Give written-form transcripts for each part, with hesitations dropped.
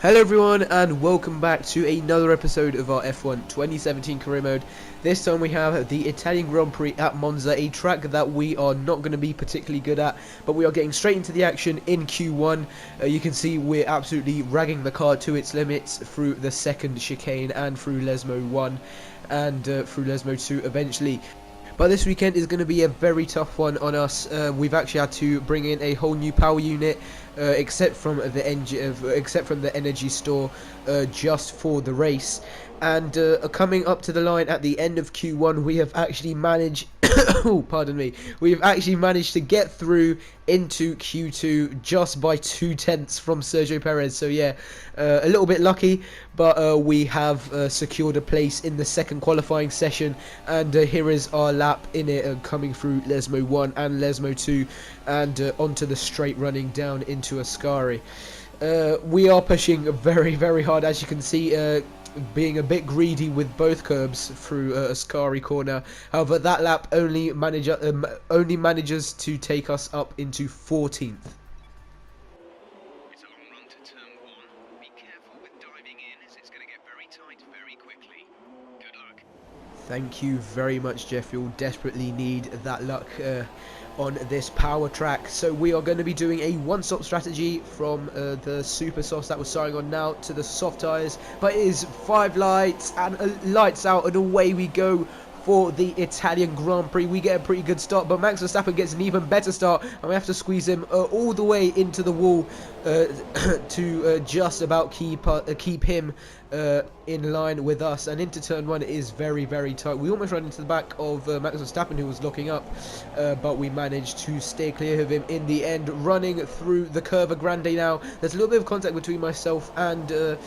Hello everyone and welcome back to another episode of our F1 2017 career mode. This time we have the Italian Grand Prix at Monza, a track that we are not going to be particularly good at, but we are getting straight into the action in Q1. You can see we're absolutely ragging the car to its limits through the second chicane and through Lesmo 1 and through Lesmo 2 eventually. But this weekend is going to be a very tough one on us. We've actually had to bring in a whole new power unit, except from the energy store, just for the race. And coming up to the line at the end of Q1, we have actually managed. Oh, pardon me. We have actually managed to get through into Q2 just by 2/10 from Sergio Perez. So yeah, a little bit lucky, but we have secured a place in the second qualifying session, and here is our lap in it, coming through Lesmo 1 and Lesmo 2 and onto the straight running down into Ascari. We are pushing very, very hard, as you can see, being a bit greedy with both curbs through Ascari corner. However, that lap only manages to take us up into 14th. It's a long run to turn 1. Be careful with diving in, as it's going to get very tight very quickly. Good luck. Thank you very much, Jeff. You'll desperately need that luck on this power track. So we are going to be doing a one-stop strategy from the super softs that we're starting on now to the soft tyres, but it is 5 lights and lights out and away we go for the Italian Grand Prix. We get a pretty good start, but Max Verstappen gets an even better start, and we have to squeeze him all the way into the wall to just about keep him in line with us. And into turn 1 is very, very tight. We almost ran into the back of Max Verstappen, who was locking up, but we managed to stay clear of him in the end, running through the Curva Grande now. There's a little bit of contact between myself and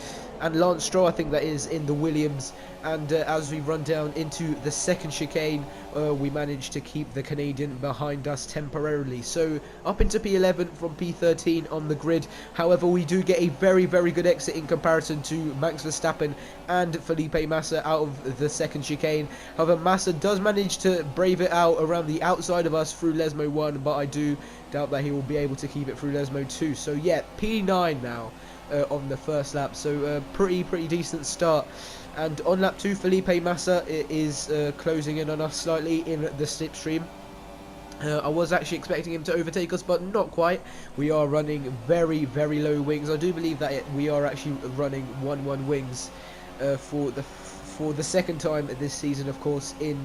Lance Stroll, I think that is, in the Williams, and as we run down into the second chicane, we managed to keep the Canadian behind us temporarily. So up into P11 from P13 on the grid. However, we do get a very, very good exit in comparison to Max Verstappen and Felipe Massa out of the second chicane. However, Massa does manage to brave it out around the outside of us through Lesmo 1, but I do doubt that he will be able to keep it through Lesmo 2. So yeah, P9 now on the first lap, so pretty decent start. And on lap 2, Felipe Massa is closing in on us slightly in the slipstream. I was actually expecting him to overtake us, but not quite. We are running very, very low wings. I do believe that we are actually running 1-1 wings for the second time this season, of course, in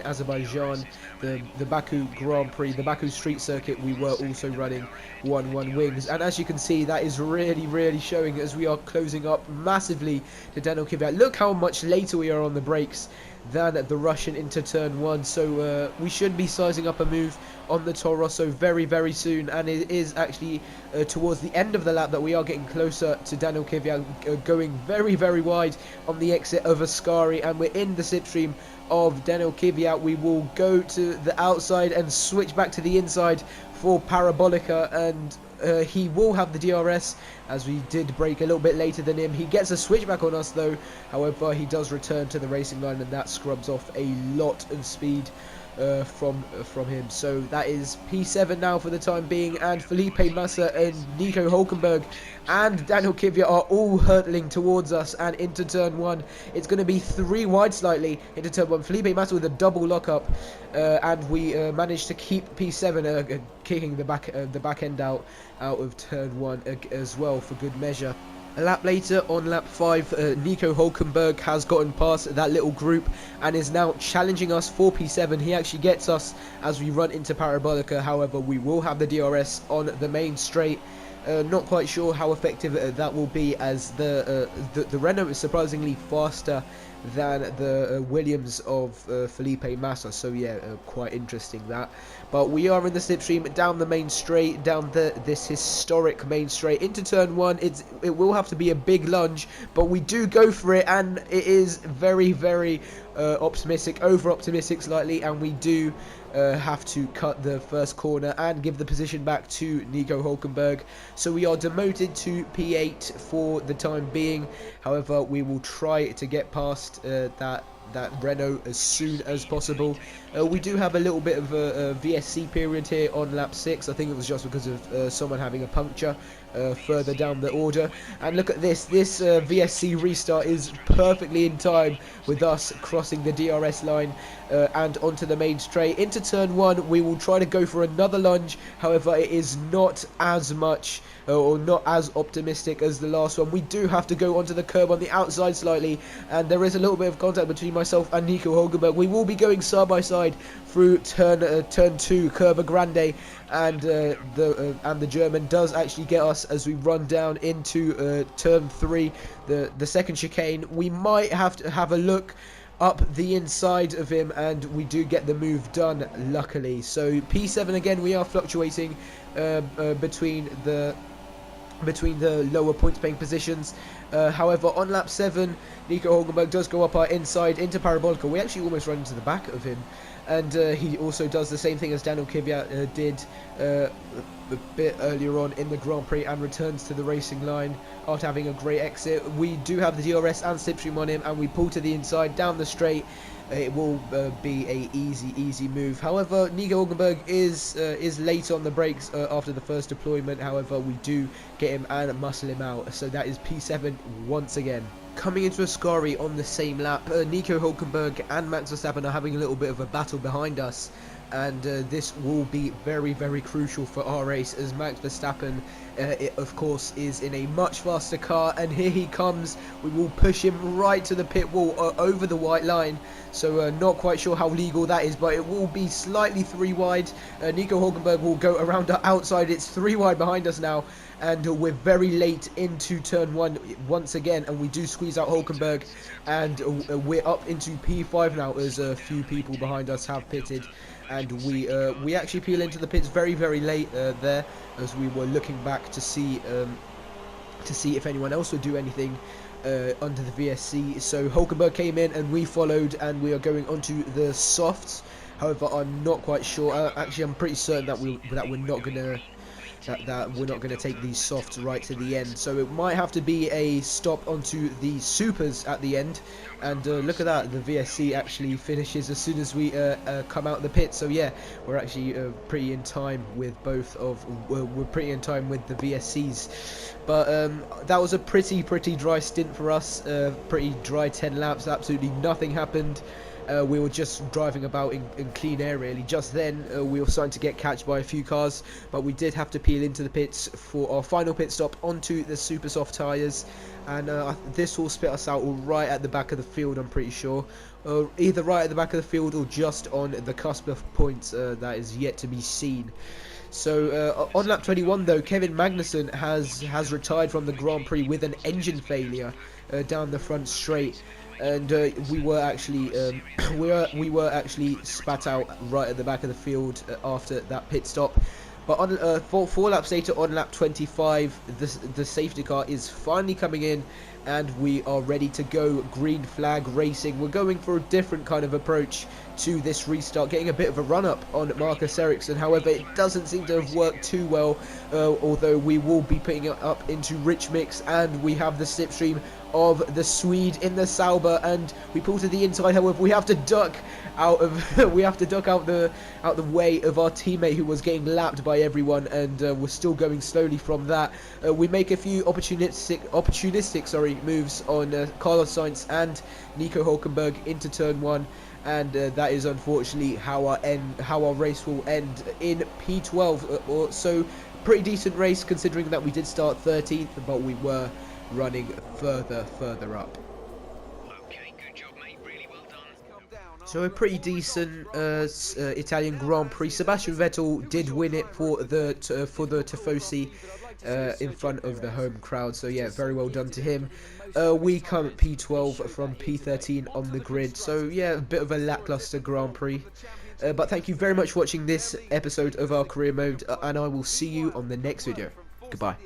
Azerbaijan, the Baku Grand Prix, the Baku Street Circuit. We were also running 1-1 wings, and as you can see, that is really showing as we are closing up massively to Daniel Kvyat. Look how much later we are on the brakes than the Russian into turn 1, so we should be sizing up a move on the Toro Rosso very soon, and it is actually towards the end of the lap that we are getting closer to Daniel Kvyat, going very wide on the exit of Ascari, and we're in the slipstream of Daniel Kvyat. We will go to the outside and switch back to the inside for Parabolica, and he will have the DRS, as we did brake a little bit later than him. He gets a switchback on us though. However, he does return to the racing line, and that scrubs off a lot of speed from him. So that is P7 now for the time being, and Felipe Massa and Nico Hulkenberg and Daniel Kvyat are all hurtling towards us, and into turn 1 it's going to be 3 wide slightly into turn 1. Felipe Massa with a double lockup, and we managed to keep P7 kicking the back end out of turn 1 as well for good measure. A lap later, on lap 5, Nico Hulkenberg has gotten past that little group and is now challenging us for P7. He actually gets us as we run into Parabolica. However, we will have the DRS on the main straight. Not quite sure how effective that will be, as the Renault is surprisingly faster than the Williams of Felipe Massa. So yeah, quite interesting that. But we are in the slipstream down the main straight, down this historic main straight into turn 1. It will have to be a big lunge, but we do go for it, and it is very optimistic, over optimistic slightly, and we do have to cut the first corner and give the position back to Nico Hulkenberg. So we are demoted to P8 for the time being. However, we will try to get past that Renault as soon as possible. We do have a little bit of a VSC period here on lap 6. I think it was just because of someone having a puncture further down the order. And look at this VSC restart is perfectly in time with us crossing the DRS line and onto the main straight. Into turn 1, we will try to go for another lunge. However, it is not as much or not as optimistic as the last one. We do have to go onto the curb on the outside slightly, and there is a little bit of contact between myself and Nico Hulkenberg. We will be going side by side through turn 2, Curva Grande, and the German does actually get us as we run down into turn 3, the second chicane. We might have to have a look up the inside of him, and we do get the move done, luckily. So P7 again, we are fluctuating between the lower points paying positions. However, on lap 7, Nico Hulkenberg does go up our inside into Parabolica. We actually almost run into the back of him, and he also does the same thing as Daniel Kvyat did a bit earlier on in the Grand Prix, and returns to the racing line after having a great exit. We do have the DRS and slipstream on him, and we pull to the inside down the straight. It will be a easy move. However, Nico Hulkenberg is late on the brakes after the first deployment. However, we do get him and muscle him out. So that is P7 once again. Coming into Ascari on the same lap, Nico Hulkenberg and Max Verstappen are having a little bit of a battle behind us. And this will be very crucial for our race, as Max Verstappen of course is in a much faster car, and here he comes. We will push him right to the pit wall over the white line. So not quite sure how legal that is, but it will be slightly 3 wide. Nico Hulkenberg will go around the outside. It's 3 wide behind us now, and we're very late into turn 1 once again, and we do squeeze out Hulkenberg, and we're up into P5 now, as a few people behind us have pitted. And we actually peel into the pits very late there, as we were looking back to see if anyone else would do anything under the VSC. So Hulkenberg came in and we followed, and we are going onto the softs. However, I'm not quite sure. Actually, I'm pretty certain that we're not gonna take these softs right to the end. So it might have to be a stop onto the supers at the end. And look at that, the VSC actually finishes as soon as we come out of the pit. So yeah, we're actually pretty in time with we're pretty in time with the VSCs. But that was a pretty dry stint for us. Pretty dry 10 laps. Absolutely nothing happened. We were just driving about in clean air, really. Just then, we were starting to get catched by a few cars, but we did have to peel into the pits for our final pit stop onto the super soft tyres, and this will spit us out right at the back of the field, I'm pretty sure. Either right at the back of the field or just on the cusp of points. That is yet to be seen. So on lap 21 though, Kevin Magnussen has retired from the Grand Prix with an engine failure down the front straight. And we were actually spat out right at the back of the field after that pit stop. But on 4 laps later, on lap 25, the safety car is finally coming in, and we are ready to go. Green flag racing. We're going for a different kind of approach to this restart, getting a bit of a run up on Marcus Ericsson. However, it doesn't seem to have worked too well, although we will be putting it up into rich mix, and we have the slipstream of the Swede in the Sauber, and we pull to the inside. However, we have to duck out of the way of our teammate, who was getting lapped by everyone, and we're still going slowly from that. We make a few opportunistic moves on Carlos Sainz and Nico Hulkenberg into turn 1, and that is unfortunately how our race will end in P12. So pretty decent race, considering that we did start 13th, but we were running further up. Okay, good job, mate. Really well done. So a pretty decent Italian Grand Prix. Sebastian Vettel did win it for the Tifosi in front of the home crowd. So yeah, very well done to him. We come at P12 from P13 on the grid. So yeah, a bit of a lackluster Grand Prix. But thank you very much for watching this episode of our career mode, and I will see you on the next video. Goodbye.